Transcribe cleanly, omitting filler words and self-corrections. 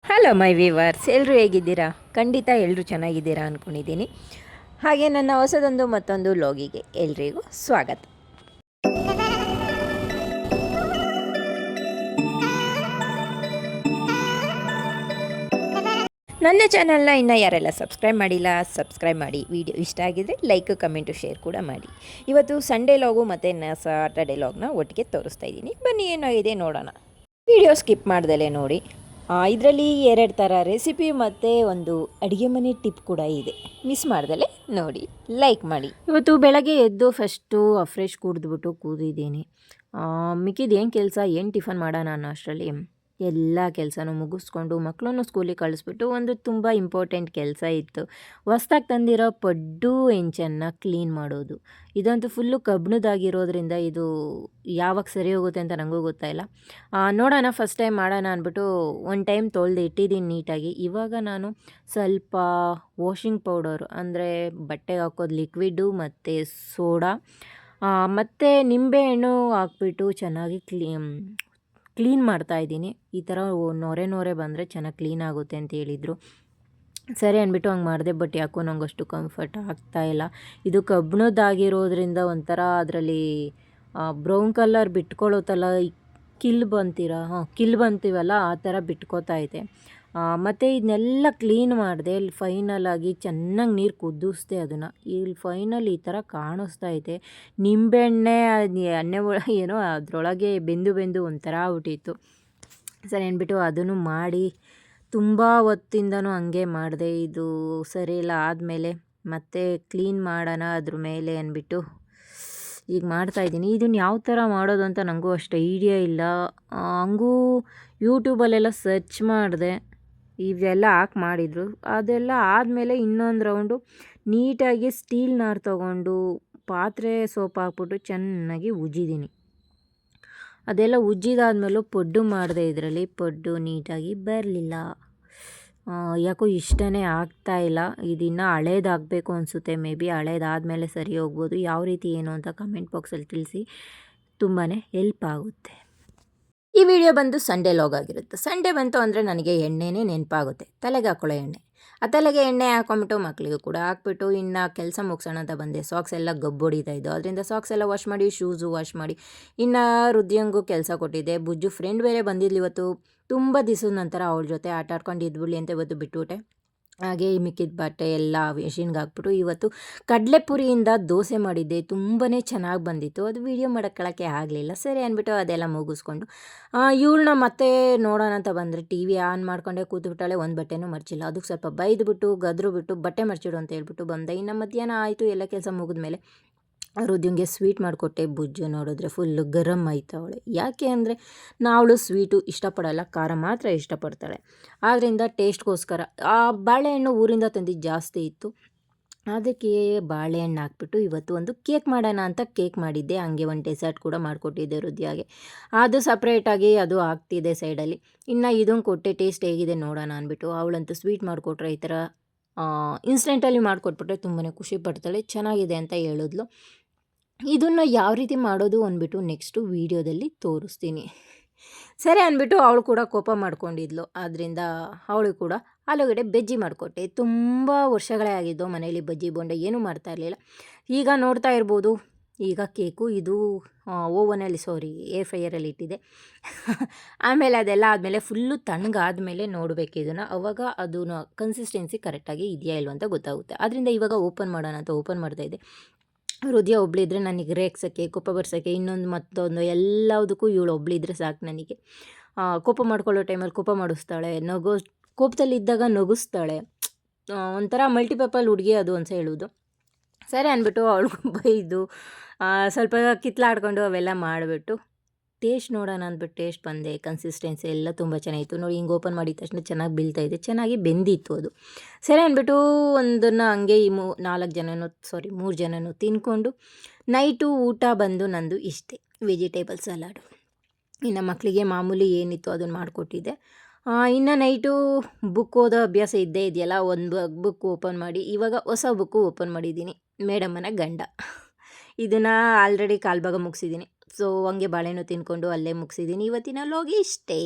Hello my viewers, ಎಲ್ಲರೂ ಹೇಗಿದ್ದೀರಾ? ಖಂಡಿತ ಎಲ್ಲರೂ ಚೆನ್ನಾಗಿದ್ದೀರಾ ಅಂದ್ಕೊಂಡಿದ್ದೀನಿ. ಹಾಗೆ ನನ್ನ ಹೊಸದೊಂದು ಮತ್ತೊಂದು ಲಾಗಿಗೆ ಎಲ್ರಿಗೂ ಸ್ವಾಗತ. ನನ್ನ ಚಾನಲ್ನ ಇನ್ನು ಯಾರೆಲ್ಲ ಸಬ್ಸ್ಕ್ರೈಬ್ ಮಾಡಿಲ್ಲ ಸಬ್ಸ್ಕ್ರೈಬ್ ಮಾಡಿ. ವಿಡಿಯೋ ಇಷ್ಟ ಆಗಿದ್ದರೆ ಲೈಕ್ ಕಮೆಂಟು ಶೇರ್ ಕೂಡ ಮಾಡಿ. ಇವತ್ತು ಸಂಡೇ ಲಾಗು ಮತ್ತು ಸಾಟರ್ಡೇ ಲಾಗ್ನ ಒಟ್ಟಿಗೆ ತೋರಿಸ್ತಾ ಇದ್ದೀನಿ. ಬನ್ನಿ ಏನಾಗಿದೆ ನೋಡೋಣ. ವಿಡಿಯೋ ಸ್ಕಿಪ್ ಮಾಡ್ದಲೇ ನೋಡಿ. ಇದರಲ್ಲಿ 2 ಥರ ರೆಸಿಪಿ ಮತ್ತು ಒಂದು ಅಡುಗೆ ಮನೆ ಟಿಪ್ ಕೂಡ ಇದೆ. ಮಿಸ್ ಮಾಡ್ದಲೇ ನೋಡಿ, ಲೈಕ್ ಮಾಡಿ. ಇವತ್ತು ಬೆಳಗ್ಗೆ ಎದ್ದು ಫಸ್ಟು ಫ್ರೆಶ್ ಕುಡಿದ್ಬಿಟ್ಟು ಕೂದಿದ್ದೀನಿ. ಮಿಕ್ಕಿದ ಏನು ಕೆಲಸ ಏನು ಟಿಫನ್ ಮಾಡೋಣ ಅನ್ನೋ ಅಷ್ಟರಲ್ಲಿ ಎಲ್ಲ ಕೆಲಸನೂ ಮುಗಿಸ್ಕೊಂಡು ಮಕ್ಕಳನ್ನು ಸ್ಕೂಲಿಗೆ ಕಳಿಸ್ಬಿಟ್ಟು ಒಂದು ತುಂಬ ಇಂಪಾರ್ಟೆಂಟ್ ಕೆಲಸ ಇತ್ತು. ಹೊಸ್ದಾಗಿ ತಂದಿರೋ ಪಡ್ಡು ಹೆಂಚನ್ನು ಕ್ಲೀನ್ ಮಾಡೋದು. ಇದಂತೂ ಫುಲ್ಲು ಕಬ್ಬಿಣದಾಗಿರೋದ್ರಿಂದ ಇದು ಯಾವಾಗ ಸರಿ ಹೋಗುತ್ತೆ ಅಂತ ನನಗೂ ಗೊತ್ತಾಯಿಲ್ಲ. ನೋಡೋಣ, ಫಸ್ಟ್ ಟೈಮ್ ಮಾಡೋಣ ಅಂದ್ಬಿಟ್ಟು ಒಂದು ಟೈಮ್ ತೊಳೆದು ಇಟ್ಟಿದ್ದೀನಿ ನೀಟಾಗಿ. ಇವಾಗ ನಾನು ಸ್ವಲ್ಪ ವಾಷಿಂಗ್ ಪೌಡರು ಅಂದರೆ ಬಟ್ಟೆಗೆ ಹಾಕೋದು ಲಿಕ್ವಿಡ್ಡು ಮತ್ತು ಸೋಡಾ ಮತ್ತು ನಿಂಬೆಹಣ್ಣು ಹಾಕ್ಬಿಟ್ಟು ಚೆನ್ನಾಗಿ ಕ್ಲೀನ್ ಮಾಡ್ತಾಯಿದ್ದೀನಿ. ಈ ಥರ ನೊರೆ ಬಂದರೆ ಚೆನ್ನಾಗಿ ಕ್ಲೀನ್ ಆಗುತ್ತೆ ಅಂತ ಹೇಳಿದರು. ಸರಿ ಅಂದ್ಬಿಟ್ಟು ಹಂಗೆ ಮಾಡಿದೆ. ಬಟ್ ಯಾಕೋ ನಂಗೆ ಅಷ್ಟು ಕಂಫರ್ಟ್ ಆಗ್ತಾಯಿಲ್ಲ. ಇದು ಕಬ್ಬಿಣದ್ದಾಗಿರೋದ್ರಿಂದ ಒಂಥರ ಅದರಲ್ಲಿ ಬ್ರೌನ್ ಕಲರ್ ಬಿಟ್ಕೊಳ್ಳುತ್ತಲ್ಲ, ಕಿಲ್ ಬಂತೀವಲ್ಲ ಆ ಥರ ಬಿಟ್ಕೋತಾ ಇದೆ. ಮತ್ತು ಇದನ್ನೆಲ್ಲ ಕ್ಲೀನ್ ಮಾಡಿದೆ. ಇಲ್ಲಿ ಫೈನಲಾಗಿ ಚೆನ್ನಾಗಿ ನೀರು ಕುದಿಸ್ದೆ ಅದನ್ನು. ಇಲ್ಲಿ ಫೈನಲ್ ಈ ಥರ ಕಾಣಿಸ್ತಾ ಇದೆ. ನಿಂಬೆಹಣ್ಣೆ ಎಣ್ಣೆ ಏನೋ ಅದರೊಳಗೆ ಬೆಂದು ಒಂಥರ ಆಗ್ಬಿಟ್ಟಿತ್ತು. ಸರಿ ಅಂದ್ಬಿಟ್ಟು ಅದನ್ನು ಮಾಡಿ ತುಂಬ ಹೊತ್ತಿಂದನೂ ಹಂಗೆ ಮಾಡಿದೆ. ಇದು ಸರಿ ಇಲ್ಲ ಆದಮೇಲೆ ಮತ್ತೆ ಕ್ಲೀನ್ ಮಾಡೋಣ ಅದ್ರ ಮೇಲೆ ಅಂದ್ಬಿಟ್ಟು ಈಗ ಮಾಡ್ತಾಯಿದ್ದೀನಿ. ಇದನ್ನು ಯಾವ ಥರ ಮಾಡೋದು ಅಂತ ನನಗೂ ಅಷ್ಟು ಐಡಿಯಾ ಇಲ್ಲ. ಹಂಗೂ ಯೂಟ್ಯೂಬಲ್ಲೆಲ್ಲ ಸರ್ಚ್ ಮಾಡಿದೆ, ಇವೆಲ್ಲ ಹಾಕಿ ಮಾಡಿದರು. ಅದೆಲ್ಲ ಆದಮೇಲೆ ಇನ್ನೊಂದು ರೌಂಡು ನೀಟಾಗಿ ಸ್ಟೀಲ್ ನಾರು ತೊಗೊಂಡು ಪಾತ್ರೆ ಸೋಪ್ ಹಾಕ್ಬಿಟ್ಟು ಚೆನ್ನಾಗಿ ಉಜ್ಜಿದ್ದೀನಿ. ಅದೆಲ್ಲ ಉಜ್ಜಿದಾದ್ಮೇಲೂ ಪಡ್ಡು ಮಾಡಿದೆ. ಇದರಲ್ಲಿ ಪಡ್ಡು ನೀಟಾಗಿ ಬರಲಿಲ್ಲ. ಯಾಕೋ ಇಷ್ಟನೇ ಆಗ್ತಾಯಿಲ್ಲ. ಇದಿನ್ನೂ ಹಳೇದಾಗಬೇಕು ಅನಿಸುತ್ತೆ. ಮೇ ಬಿ ಹಳೇದಾದಮೇಲೆ ಸರಿ ಹೋಗ್ಬೋದು. ಯಾವ ರೀತಿ ಏನು ಅಂತ ಕಮೆಂಟ್ ಬಾಕ್ಸಲ್ಲಿ ತಿಳಿಸಿ, ತುಂಬಾ ಹೆಲ್ಪ್ ಆಗುತ್ತೆ. ಈ ವಿಡಿಯೋ ಬಂದು ಸಂಡೇ ಲಾಗ್ ಆಗಿರುತ್ತೆ. ಸಂಡೇ ಬಂತು ಅಂದರೆ ನನಗೆ ಎಣ್ಣೆನೇ ನೆನಪಾಗುತ್ತೆ, ತಲೆಗೆ ಹಾಕೊಳ್ಳೋ ಎಣ್ಣೆ. ಆ ತಲೆಗೆ ಎಣ್ಣೆ ಹಾಕೊಂಬಿಟ್ಟು ಮಕ್ಕಳಿಗೂ ಕೂಡ ಹಾಕ್ಬಿಟ್ಟು ಇನ್ನು ಕೆಲಸ ಮುಗಿಸೋಣ ಅಂತ ಬಂದೆ. ಸಾಕ್ಸ್ ಎಲ್ಲ ಗಬ್ಬೊಡಿತಾ ಇದ್ದು, ಅದರಿಂದ ಸಾಕ್ಸ್ ಎಲ್ಲ ವಾಶ್ ಮಾಡಿ, ಶೂಸು ವಾಶ್ ಮಾಡಿ, ಇನ್ನು ರುದ್ಯಂಗೂ ಕೆಲಸ ಕೊಟ್ಟಿದ್ದೆ. ಬುಜ್ಜು ಫ್ರೆಂಡ್ ಬೇರೆ ಬಂದಿದ್ಲು ಇವತ್ತು. ತುಂಬ ದಿವಸದ ನಂತರ ಅವಳ ಜೊತೆ ಆಟ ಆಡ್ಕೊಂಡು ಇದ್ಬಿಡ್ಲಿ ಅಂತ ಇವತ್ತು ಬಿಟ್ಟುಬಿಟ್ಟೆ. ಹಾಗೆ ಮಿಕ್ಕಿದ ಬಟ್ಟೆ ಎಲ್ಲ ಮೆಷಿನ್ಗೆ ಹಾಕ್ಬಿಟ್ಟು ಇವತ್ತು ಕಡಲೆಪುರಿಯಿಂದ ದೋಸೆ ಮಾಡಿದ್ದೆ. ತುಂಬಾ ಚೆನ್ನಾಗಿ ಬಂದಿತ್ತು. ಅದು ವೀಡಿಯೋ ಮಾಡೋಕ್ಕೆ ಆಗಲಿಲ್ಲ. ಸರಿ ಅಂದ್ಬಿಟ್ಟು ಅದೆಲ್ಲ ಮುಗಿಸ್ಕೊಂಡು ಇವಳನ್ನ ಮತ್ತೆ ನೋಡೋಣ ಅಂತ ಬಂದರೆ ಟಿ ವಿ ಆನ್ ಮಾಡ್ಕೊಂಡೆ ಕೂತ್ಬಿಟ್ಟಾಳೆ. ಒಂದು ಬಟ್ಟೆನೂ ಮರ್ಚಿಲ್ಲ. ಅದಕ್ಕೆ ಸ್ವಲ್ಪ ಬೈದ್ಬಿಟ್ಟು ಗದ್ರು ಬಿಟ್ಟು ಬಟ್ಟೆ ಮರ್ಚಿಡು ಅಂತ ಹೇಳ್ಬಿಟ್ಟು ಬಂದೆ. ಇನ್ನು ಮಧ್ಯಾಹ್ನ ಆಯಿತು. ಎಲ್ಲ ಕೆಲಸ ಮುಗಿದ್ಮೇಲೆ ರುದ್ಯಂಗೆ ಸ್ವೀಟ್ ಮಾಡಿಕೊಟ್ಟೆ. ಬುಜ್ಜು ನೋಡಿದ್ರೆ ಫುಲ್ಲು ಗರಮ್ ಆಯ್ತವಳೆ. ಯಾಕೆ ಅಂದರೆ ನಾವಳು ಸ್ವೀಟು ಇಷ್ಟಪಡಲ್ಲ, ಖಾರ ಮಾತ್ರ ಇಷ್ಟಪಡ್ತಾಳೆ. ಆದ್ದರಿಂದ ಟೇಸ್ಟ್ಗೋಸ್ಕರ ಬಾಳೆಹಣ್ಣು ಊರಿಂದ ತಂದಿದ್ದು ಜಾಸ್ತಿ ಇತ್ತು. ಅದಕ್ಕೆ ಬಾಳೆಹಣ್ಣು ಹಾಕ್ಬಿಟ್ಟು ಇವತ್ತು ಒಂದು ಕೇಕ್ ಮಾಡೋಣ ಅಂತ ಕೇಕ್ ಮಾಡಿದ್ದೆ. ಹಂಗೆ ಒಂದು ಡೆಸರ್ಟ್ ಕೂಡ ಮಾಡಿಕೊಟ್ಟಿದ್ದೆ ರುದ್ಯಾಗೆ. ಅದು ಸಪ್ರೇಟಾಗಿ ಅದು ಆಗ್ತಿದೆ ಸೈಡಲ್ಲಿ. ಇನ್ನು ಇದನ್ನು ಕೊಟ್ಟೆ, ಟೇಸ್ಟ್ ಹೇಗಿದೆ ನೋಡೋಣ ಅಂದ್ಬಿಟ್ಟು. ಅವಳಂತೂ ಸ್ವೀಟ್ ಮಾಡಿಕೊಟ್ರೆ ಈ ಥರ ಇನ್ಸ್ಟೆಂಟಲ್ಲಿ ಮಾಡಿಕೊಟ್ಬಿಟ್ರೆ ತುಂಬಾ ಖುಷಿ ಪಡ್ತಾಳೆ. ಚೆನ್ನಾಗಿದೆ ಅಂತ ಹೇಳಿದ್ಲು. ಇದನ್ನು ಯಾವ ರೀತಿ ಮಾಡೋದು ಅಂದ್ಬಿಟ್ಟು ನೆಕ್ಸ್ಟು ವೀಡಿಯೋದಲ್ಲಿ ತೋರಿಸ್ತೀನಿ. ಸರಿ ಅಂದ್ಬಿಟ್ಟು ಅವಳು ಕೂಡ ಕೋಪ ಮಾಡ್ಕೊಂಡಿದ್ಲು. ಆದ್ದರಿಂದ ಅವಳು ಕೂಡ ಆಲೂಗಡ್ಡೆ ಬಜ್ಜಿ ಮಾಡಿಕೊಟ್ಟೆ. ತುಂಬ ವರ್ಷಗಳೇ ಆಗಿದ್ದು ಮನೇಲಿ ಬಜ್ಜಿ ಬೋಂಡ ಏನೂ ಮಾಡ್ತಾ ಇರಲಿಲ್ಲ. ಈಗ ನೋಡ್ತಾ ಇರ್ಬೋದು. ಈಗ ಕೇಕು ಇದು ಓವನಲ್ಲಿ ಏರ್ ಫ್ರೈಯರಲ್ಲಿ ಇಟ್ಟಿದೆ. ಆಮೇಲೆ ಅದೆಲ್ಲ ಆದಮೇಲೆ ಫುಲ್ಲು ತಣ್ಣಗಾದಮೇಲೆ ನೋಡಬೇಕು ಇದನ್ನು. ಅವಾಗ ಅದು ಕನ್ಸಿಸ್ಟೆನ್ಸಿ ಕರೆಕ್ಟಾಗಿ ಇದೆಯಾ ಇಲ್ವ ಅಂತ ಗೊತ್ತಾಗುತ್ತೆ. ಆದ್ದರಿಂದ ಇವಾಗ ಓಪನ್ ಮಾಡೋಣ ಅಂತ ಓಪನ್ ಮಾಡ್ತಾಯಿದ್ದೆ. ಹೃದಯ ಒಬ್ಬಳಿದ್ರೆ ನನಗೆ ರೇಗ್ಸೋಕ್ಕೆ, ಕೋಪ ಬರ್ಸೋಕ್ಕೆ, ಇನ್ನೊಂದು ಮತ್ತೊಂದು ಎಲ್ಲದಕ್ಕೂ ಇವಳು ಒಬ್ಬಳಿದ್ರೆ ಸಾಕು ನನಗೆ. ಕೋಪ ಮಾಡ್ಕೊಳ್ಳೋ ಟೈಮಲ್ಲಿ ಕೋಪ ಮಾಡಿಸ್ತಾಳೆ, ಕೋಪದಲ್ಲಿದ್ದಾಗ ನಗಿಸ್ತಾಳೆ. ಒಂಥರ ಮಲ್ಟಿಪರ್ಪಲ್ ಹುಡುಗಿ ಅದು ಅಂತ ಹೇಳೋದು. ಸರಿ ಅಂದ್ಬಿಟ್ಟು ಅವಳಿಗೂ ಬೈದು ಸ್ವಲ್ಪ ಕಿತ್ಲಾಡ್ಕೊಂಡು ಅವೆಲ್ಲ ಮಾಡಿಬಿಟ್ಟು ಟೇಸ್ಟ್ ನೋಡೋಣ ಅಂದ್ಬಿಟ್ಟು ಟೇಸ್ಟ್ ಬಂದೆ. ಕನ್ಸಿಸ್ಟೆನ್ಸಿ ಎಲ್ಲ ತುಂಬ ಚೆನ್ನಾಗಿತ್ತು. ನೋಡಿ, ಹಿಂಗೆ ಓಪನ್ ಮಾಡಿದ ತಕ್ಷಣ ಚೆನ್ನಾಗಿ ಬೀಳ್ತಾಯಿದೆ, ಚೆನ್ನಾಗಿ ಬೆಂದಿತ್ತು ಅದು. ಸರಿ ಅಂದ್ಬಿಟ್ಟು ಒಂದನ್ನು ಹಂಗೆ ಈ 3 ಜನನೂ ತಿನ್ಕೊಂಡು ನೈಟು ಊಟ ಬಂದು ನಂದು ಇಷ್ಟೇ, ವೆಜಿಟೇಬಲ್ ಸಲಾಡು. ಇನ್ನು ಮಕ್ಕಳಿಗೆ ಮಾಮೂಲಿ ಏನಿತ್ತು ಅದನ್ನು ಮಾಡಿಕೊಟ್ಟಿದ್ದೆ. ಇನ್ನು ನೈಟು ಬುಕ್ ಓದೋ ಅಭ್ಯಾಸ ಇದ್ದೇ ಇದೆಯಲ್ಲ, ಒಂದು ಬುಕ್ ಓಪನ್ ಮಾಡಿ ಇವಾಗ ಹೊಸ ಬುಕ್ಕು ಓಪನ್ ಮಾಡಿದ್ದೀನಿ, ಮೇಡಮ್ಮನ ಗಂಡ. ಇದನ್ನು ಆಲ್ರೆಡಿ ಕಾಲ್ಭಾಗ ಮುಗಿಸಿದ್ದೀನಿ. ಸೊ ಹಂಗೆ ಬಾಳೆಹಣ್ಣು ತಿನ್ಕೊಂಡು ಅಲ್ಲೇ ಮುಗಿಸಿದ್ದೀನಿ. ಇವತ್ತಿನ ಲಾಗ್ ಇಷ್ಟೇ.